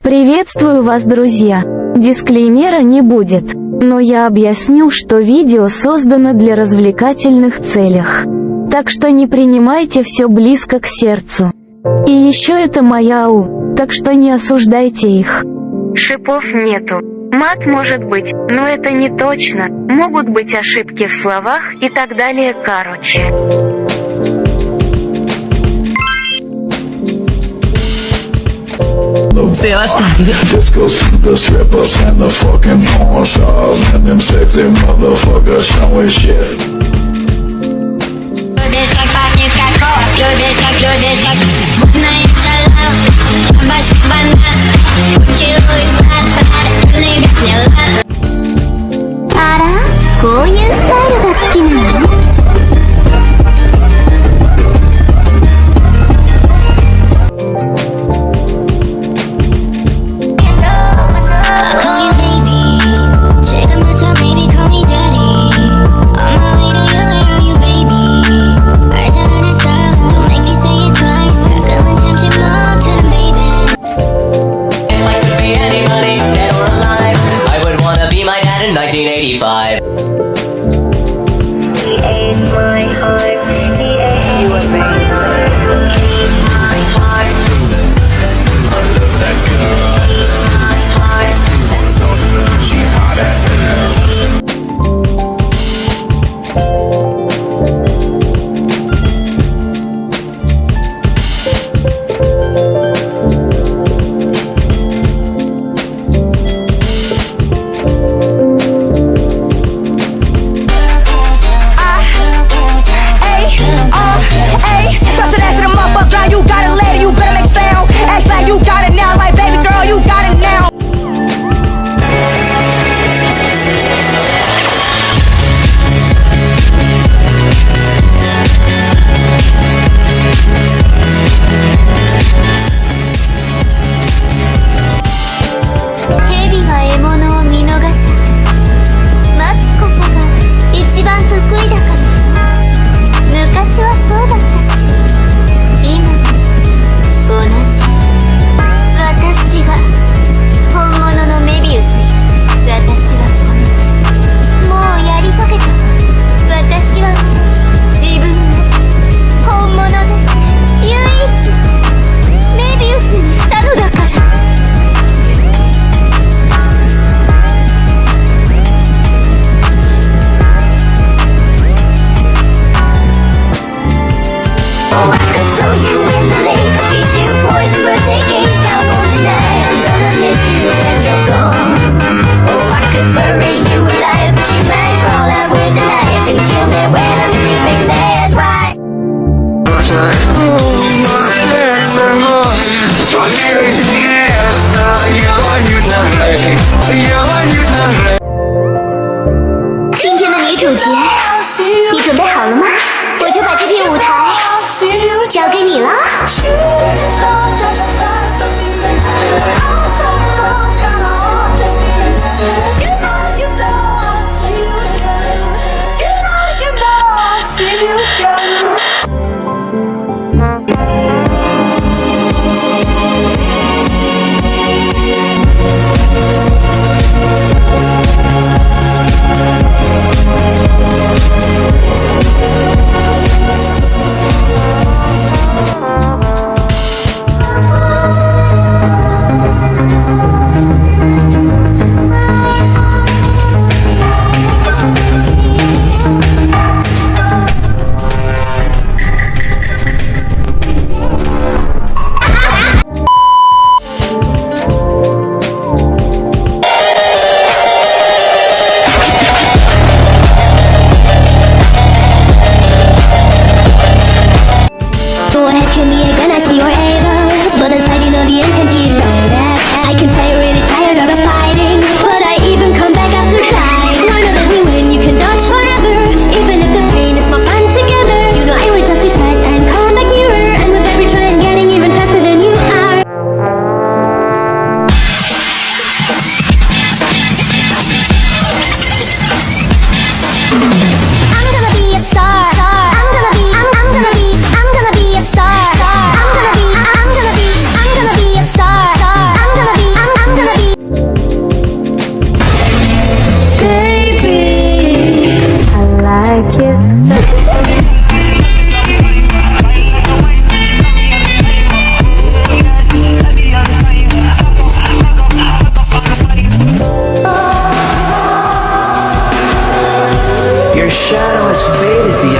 Приветствую вас, друзья! Дисклеймера не будет, но я объясню, что видео создано для развлекательных целях. Так что не принимайте все близко к сердцу. И еще это моя АУ, так что не осуждайте их. Шипов нету. Мат может быть, но это не точно. Могут быть ошибки в словах и так далее, короче. This goes to the strippers and the fucking porn stars and them sexy motherfuckers showing shit. Lubisz jak pachnie kako, lubisz jak mocno jest szalał. Baś chyba na, uciluj brat, czarny wiatr nie lata. あら、こういうスタイルが好きなの？今天的女主角，你准备好了吗？我就把这片舞台交给你了。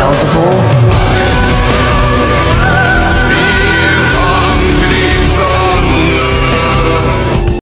Beelzebul.